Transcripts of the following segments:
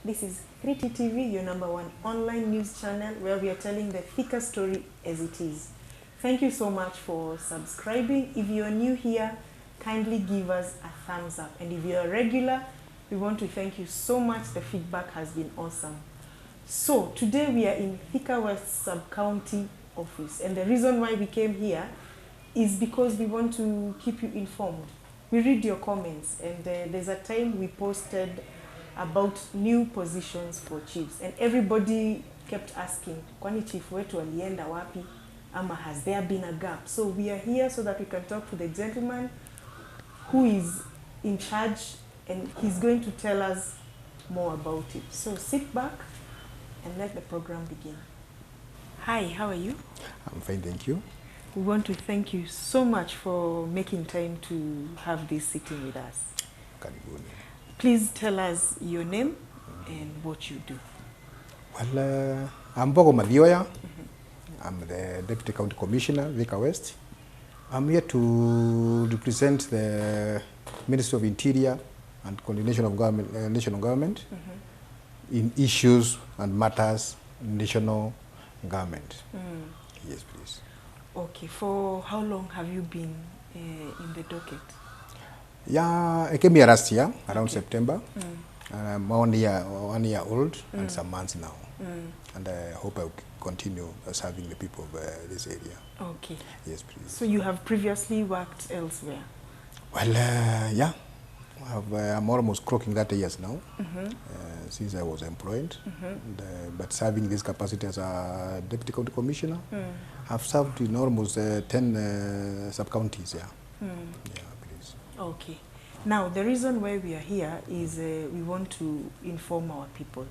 This is 3T TV, your #1 online news channel where we are telling the Thika story as it is. Thank you so much for subscribing. If you are new here, kindly give us a thumbs up. And if you are a regular, we want to thank you so much. The feedback has been awesome. So today we are in Thika West Sub-County office. And the reason why we came here is because we want to keep you informed. We read your comments, and there's a time we posted about new positions for chiefs, and everybody kept asking, kwani chief wetu alienda wapi, ama has there been a gap? So we are here so that we can talk to the gentleman who is in charge, and he's going to tell us more about it. So sit back and let the program begin. Hi, how are you? I'm fine, thank you. We want to thank you so much for making time to have this sitting with us. Karibuni. Please tell us your name and what you do. Well, I'm Mbogo Mathioya. I'm the Deputy County Commissioner, Thika West. I'm here to represent the Ministry of Interior and Coordination of Government, National Government in issues and matters national government. Yes, please. Okay, for how long have you been in the docket? Yeah, I came here last year, around September. And I'm 1 year old and some months now. And I hope I will continue serving the people of this area. Okay. Yes, please. So you have previously worked elsewhere? Well, yeah. I'm almost clocking 30 years now, since I was employed. But serving this capacity as a Deputy County Commissioner, I've served in almost 10 sub-counties, yeah. Yeah, please. Okay. Now, the reason why we are here is we want to inform our people.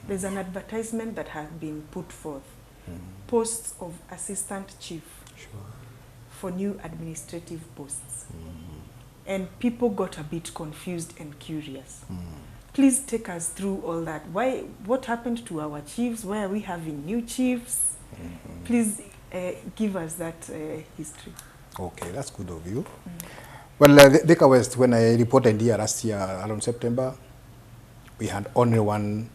There's an advertisement that has been put forth, posts of assistant chief for new administrative posts. And people got a bit confused and curious. Please take us through all that. What happened to our chiefs? Why are we having new chiefs? Please give us that history. Okay, that's good of you. Well, Thika West, when I reported here last year around September, we had only one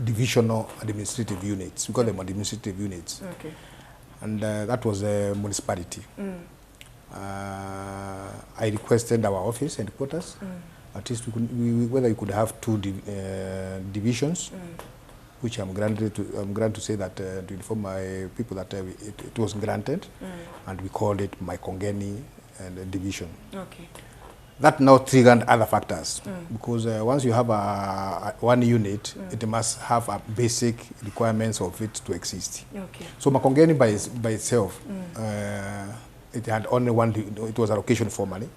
divisional administrative units. We call them administrative units. Okay. And that was a municipality. I requested our office headquarters, at least whether we could have two divisions, which I'm granted to say that to inform my people that it was granted, and we called it my Kongeni and division. Okay. That now triggered other factors, because once you have one unit, it must have a basic requirements of it to exist. Okay. So Makongeni by itself, it had only one, it was a location formally.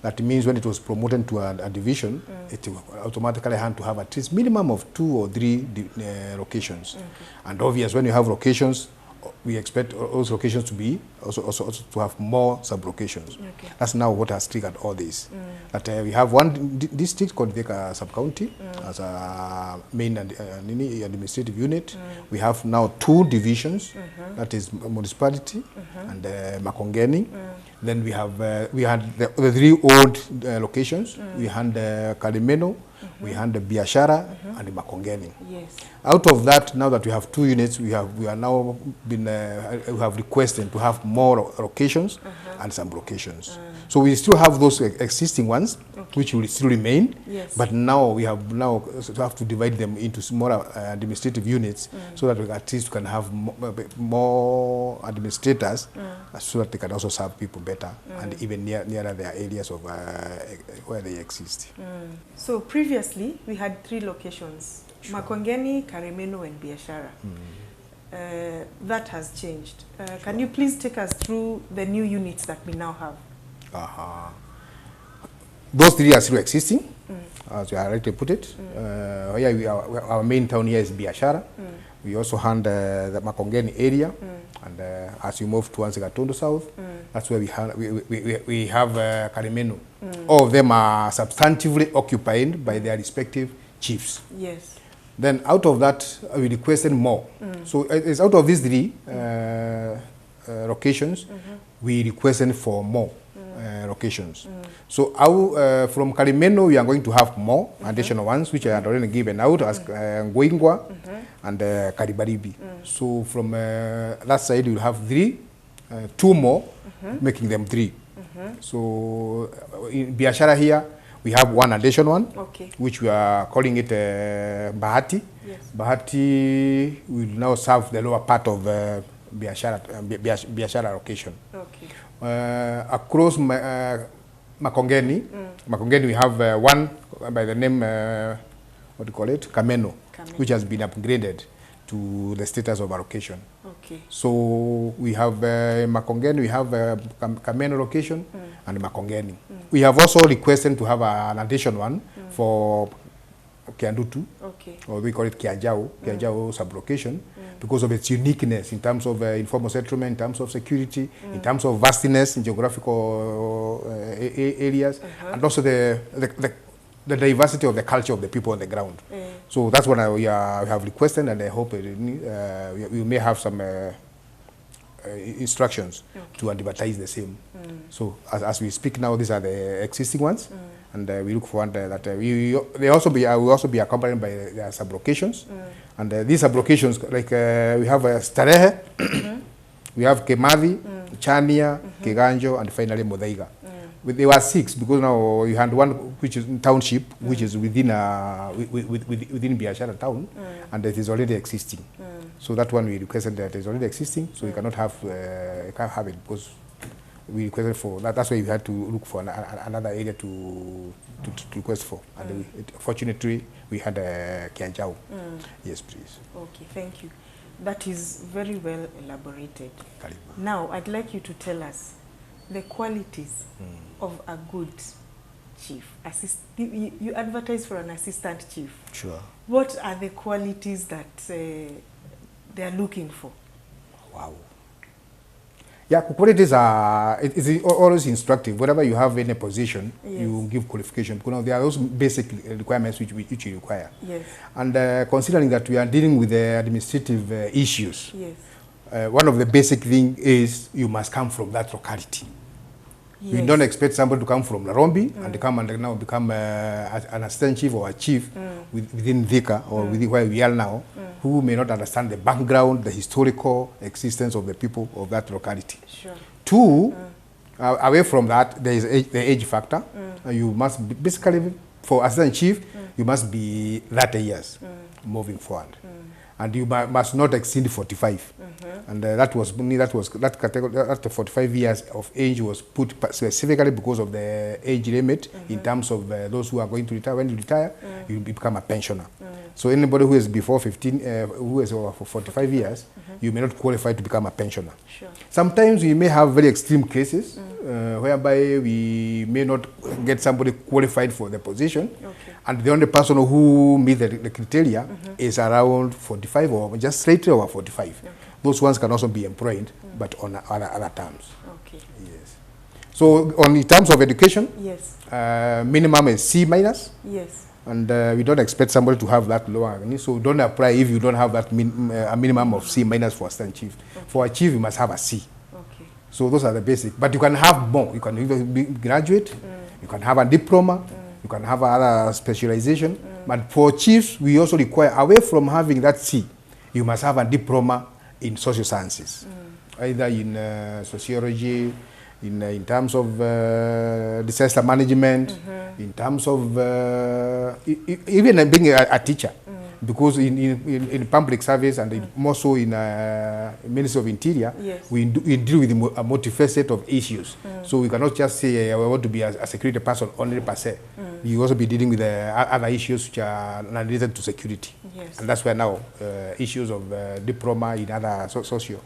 That means when it was promoted to a division, it automatically had to have at least minimum of 2 or 3 locations. And obvious, when you have locations, we expect those locations to be also to have more sub-locations. Okay. That's now what has triggered all this. That we have one district called Thika Sub-County as a main administrative unit. We have now 2 divisions, that is municipality and Makongeni. Then we had the 3 old locations. We had Kalimeno, we had the Biashara and the Makongeni. Yes. Out of that, now that we have 2 units, we have requested to have more locations and some locations. So we still have those existing ones, which will still remain. Yes. But now we have to divide them into smaller administrative units, so that we at least can have more administrators, so that they can also serve people better and even nearer their areas of where they exist. So previously we had 3 locations: Makongeni, Karimeno, and Biashara. That has changed. Can you please take us through the new units that we now have? Those 3 are still existing, as you already put it. Our main town here is Biashara. We also have the Makongeni area, and as you move towards Gatondo South, that's where we have Karimeno. All of them are substantively occupied by their respective chiefs. Yes. Then out of that, we requested more. So it's out of these 3 locations, we requested for more locations. So from Karimeno, we are going to have more additional ones, which are already given out as Ngoingwa and Karibaribi. So from that side, you will have two more, making them 3. So in Biashara here, we have one additional one, which we are calling it Bahati. Yes. Bahati will now serve the lower part of Biashara location. Okay. Across Makongeni, Makongeni we have one by the name, what do you call it? Kameno, which has been upgraded to the status of allocation. Okay. So we have Makongeni, we have Kameno location and Makongeni. We have also requested to have an additional one for Kiandutu, or we call it Kianjao sublocation, because of its uniqueness in terms of informal settlement, in terms of security, in terms of vastness in geographical areas, and also the diversity of the culture of the people on the ground. So that's what we have requested, and I hope we may have some instructions to advertise the same. So as we speak now, these are the existing ones, and we look forward that will also be accompanied by their sublocations, and these sublocations, like we have Starehe, we have Kemavi, Chania, Kiganjo, and finally Modaiga. There were 6, because now you had one which is township, which is within within Biashara town, and it is already existing. So that one we requested that is already existing, so you cannot have can't have it, because we requested for that. That's why we had to look for another area to request for, and fortunately we had Kianjao. Yes, please. Okay, thank you. That is very well elaborated. Now I'd like you to tell us the qualities of a good chief. You advertise for an assistant chief. Sure. What are the qualities that they are looking for? Wow. Yeah, qualities are, it's always instructive. Whatever you have in a position, you give qualification. Because there are those basic requirements which you require. Yes. And considering that we are dealing with the administrative issues, yes. One of the basic things is you must come from that locality. Yes. We don't expect somebody to come from Larombi and come and now become an assistant chief or a chief within Thika or within where we are now, who may not understand the background, the historical existence of the people of that locality. Sure. 2, away from that, there is the age factor. You must be, basically, for assistant chief, you must be 30 years moving forward. And you must not exceed 45. And that category, that 45 years of age was put specifically because of the age limit in terms of those who are going to retire. When you retire, you become a pensioner. So anybody who is before 15, who is over for 45 years, you may not qualify to become a pensioner. Sure. Sometimes we may have very extreme cases whereby we may not get somebody qualified for the position, and the only person who meets the criteria is around 45 or just slightly over 45. Those ones can also be employed, but on other terms. Okay. Yes. So in terms of education, yes. Minimum is C minus. Yes. And we don't expect somebody to have that lower. So don't apply if you don't have that a minimum of C minus for assistant chief. For a chief, you must have a C. Okay. So those are the basic. But you can have more. You can either be graduate, you can have a diploma, you can have other specialization. But for chiefs, we also require, away from having that C, you must have a diploma in social sciences, either in sociology, in terms of disaster management, in terms of even being a teacher, because in public service and more so in Ministry of Interior, we deal with a multifaceted of issues. So we cannot just say I want to be a security person only per se. You also be dealing with other issues which are related to security. Yes. And that's where now issues of diploma in other social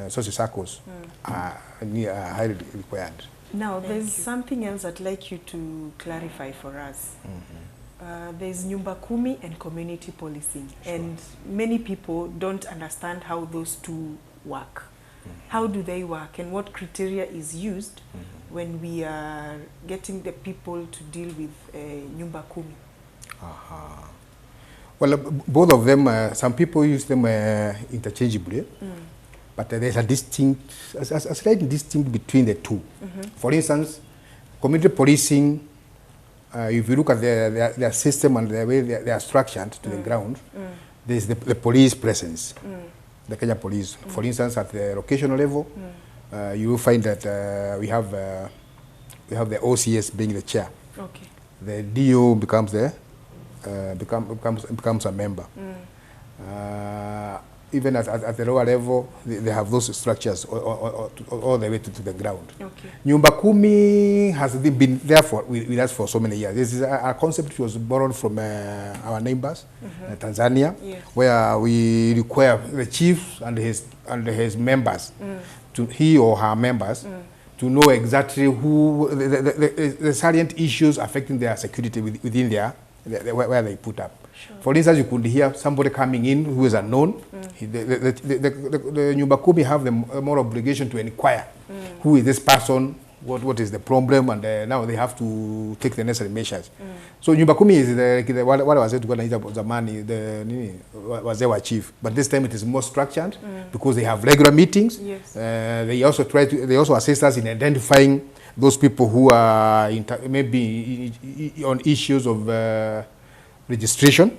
circles are highly required. Now, there's something else I'd like you to clarify for us. There's Bakumi and community policing, and many people don't understand how those two work. How do they work, and what criteria is used when we are getting the people to deal with Bakumi? Well, both of them, some people use them interchangeably, but there's a slight distinct between the two. For instance, community policing, if you look at their system and the way they are structured to the ground, there's the police presence, the Kenya police. For instance, at the locational level, you will find that we have the OCS being the chair. Okay. The DO becomes becomes a member. Even at the lower level, they have those structures all the way to the ground. Okay. Nyumba Kumi has been there with us for so many years. This is a concept which was borrowed from our neighbors, Tanzania, yes, where we require the chief and his members, he or her members, to know exactly who the salient issues affecting their security within where they put up. Sure. For instance, you could hear somebody coming in who is unknown. The Nyumba Kumi have the moral obligation to inquire who is this person, what is the problem, and now they have to take the necessary measures. So Nyumba Kumi is what I was saying to Zamani, was their chief, but this time it is more structured because they have regular meetings. Yes. They also assist us in identifying those people who are maybe on issues of registration,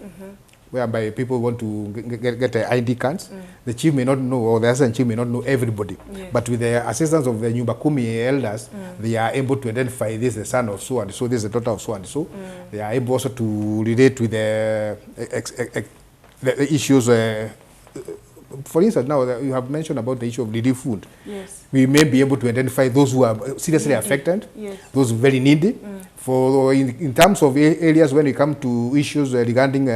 whereby people want to get ID cards. The chief may not know, or the assistant chief may not know everybody. Yes. But with the assistance of the Nyumba Kumi elders, they are able to identify this is the son of so and so, this is the daughter of so and so. They are able also to relate with the issues. For instance, now you have mentioned about the issue of needy food. Yes. We may be able to identify those who are seriously affected, yes, those very needy. For in terms of areas when we come to issues regarding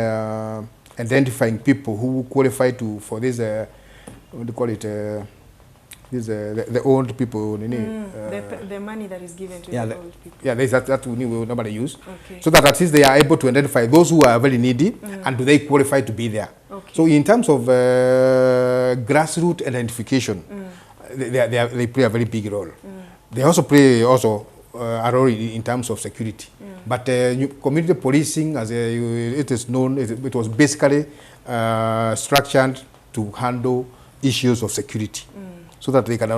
identifying people who qualify for this, what do you call it? The old people. The money that is given to the old people. Yeah, that we will normally use. Okay. So that at least they are able to identify those who are very needy and do they qualify to be there. Okay. So in terms of grassroots identification, they play a very big role. They also play a role in terms of security. But community policing, as it is known, it was basically structured to handle issues of security. So that they can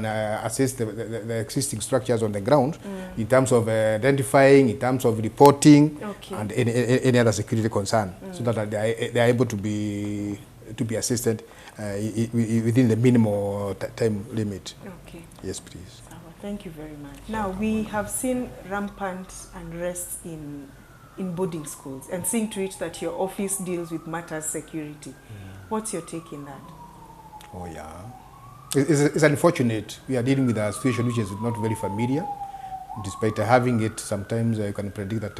assess the existing structures on the ground in terms of identifying, in terms of reporting, and any other security concern, so that they are able to be assisted within the minimum time limit. Okay. Yes, please. Thank you very much. Now, we have seen rampant unrest in boarding schools, and seeing to it that your office deals with matters security. What's your take in that? Oh, yeah. It's unfortunate. We are dealing with a situation which is not very familiar. Despite having it, sometimes you can predict that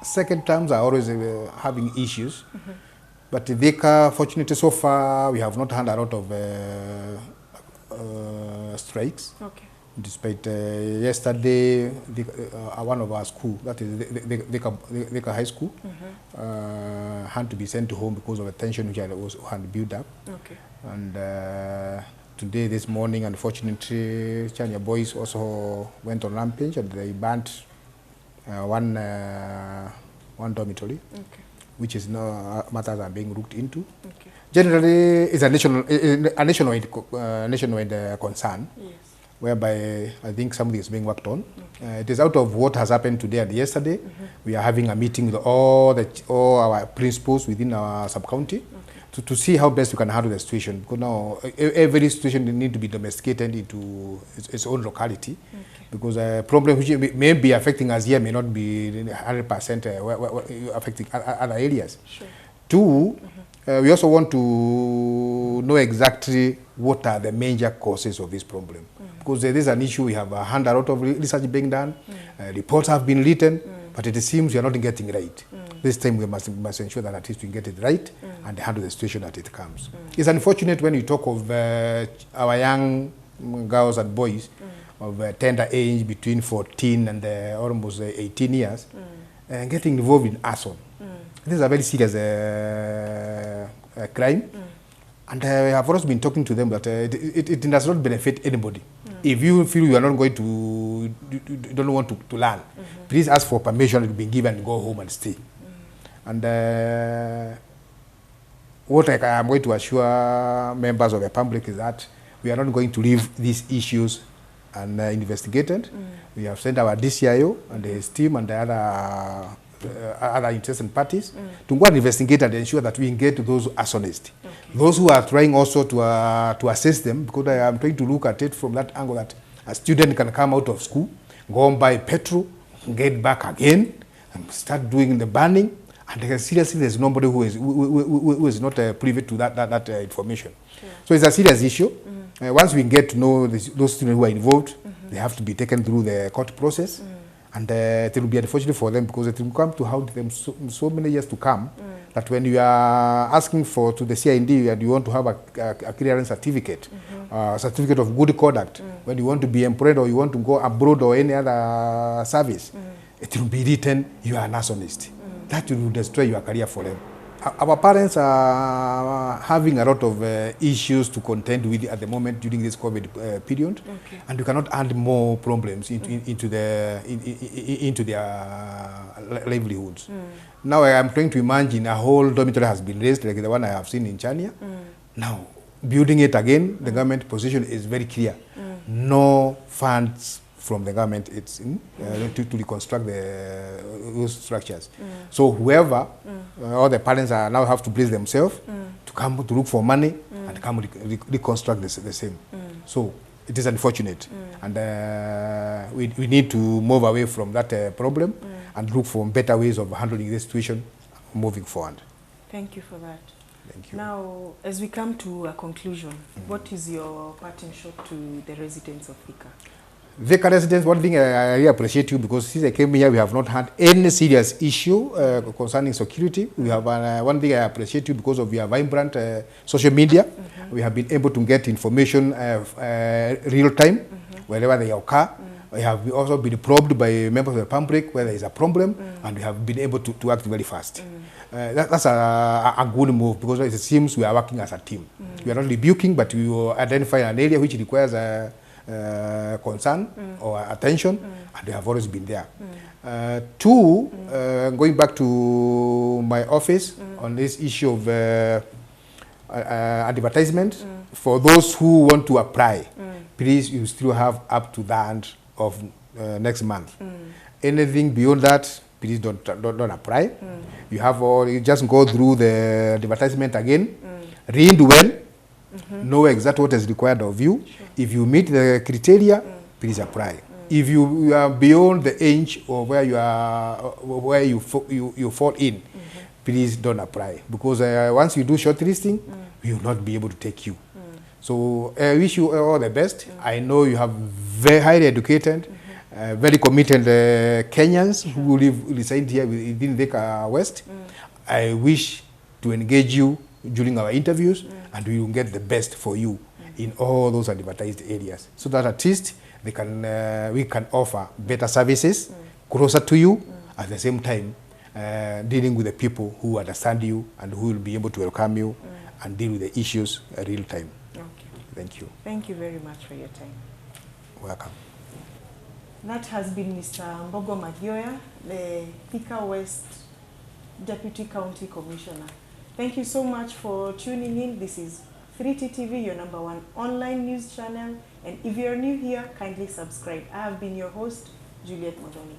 second terms are always having issues. But Thika, fortunately, so far, we have not had a lot of strikes. Okay. Despite yesterday, one of our school, that is Thika High School, had to be sent to home because of the tension which had built up. Okay. And today, this morning, unfortunately, Chania boys also went on rampage and they burnt one dormitory, which is now matters are being looked into. Okay. Generally, it's a nationwide concern, yes, whereby I think something is being worked on. Okay. It is out of what has happened today and yesterday. We are having a meeting with all our principals within our sub-county. To see how best we can handle the situation, because now every situation needs to be domesticated into its own locality, because a problem which may be affecting us here may not be 100% affecting other areas. Sure. Two, we also want to know exactly what are the major causes of this problem, because there is an issue. We have a lot of research being done, reports have been written, but it seems we are not getting right. This time we must ensure that at least we get it right and handle the situation that it comes. It's unfortunate when you talk of our young girls and boys of tender age between 14 and almost 18 years getting involved in arson. This is a very serious crime. And I have also been talking to them that it does not benefit anybody. If you feel you are not going to, you don't want to learn, please ask for permission to be given and go home and stay. And what I am going to assure members of the public is that we are not going to leave these issues and investigated. We have sent our DCIO and his team and the other interested parties to go and investigate and ensure that we get those arsonists. Those who are trying also to assess them, because I am trying to look at it from that angle that a student can come out of school, go and buy petrol, get back again, and start doing the burning. And seriously, there's nobody who is not privy to that information. Yeah. So it's a serious issue. Once we get to know those students who are involved, they have to be taken through the court process. And it will be unfortunate for them because it will come to haunt them so many years to come that when you are asking to the CID and you want to have a clearance certificate, certificate of good conduct, when you want to be employed or you want to go abroad or any other service, it will be written you are an arsonist. That will destroy your career forever. Our parents are having a lot of issues to contend with at the moment during this COVID period, and you cannot add more problems into their livelihoods. Now I am trying to imagine a whole dormitory has been raised like the one I have seen in Chania. Now building it again, the government position is very clear. No funds from the government to reconstruct those structures. So whoever, all the parents are now have to place themselves to come to look for money and come reconstruct the same. So it is unfortunate, and we need to move away from that problem and look for better ways of handling this situation moving forward. Thank you for that. Thank you. Now, as we come to a conclusion, what is your parting shot to the residents of Thika? Thika residents, one thing I really appreciate you because since I came here, we have not had any serious issue concerning security. We have one thing I appreciate you because of your vibrant social media. We have been able to get information real time wherever they occur. We have also been probed by members of the public where there is a problem, and we have been able to act very fast. That's a good move because it seems we are working as a team. We are not rebuking, but we will identify an area which requires concern or attention, and they have always been there. Two, going back to my office on this issue of advertisement, for those who want to apply, please, you still have up to the end of next month. Anything beyond that, please don't apply. You have you just go through the advertisement again, read well, know exactly what is required of you. If you meet the criteria, please apply. If you are beyond the age or where you are, where you fall in, please don't apply, because once you do shortlisting, we will not be able to take you. So I wish you all the best. I know you have very highly educated, very committed Kenyans who reside here within Thika West. I wish to engage you during our interviews, and we will get the best for you in all those advertised areas, so that at least they can, we can offer better services closer to you, at the same time dealing with the people who understand you and who will be able to welcome you and deal with the issues real time. Thank you. Thank you very much for your time. Welcome. That has been Mr. Mbogo Mathioya, the Thika West Deputy County Commissioner. Thank you so much for tuning in. This is 3T TV, your #1 online news channel. And if you're new here, kindly subscribe. I have been your host, Juliet Modoni.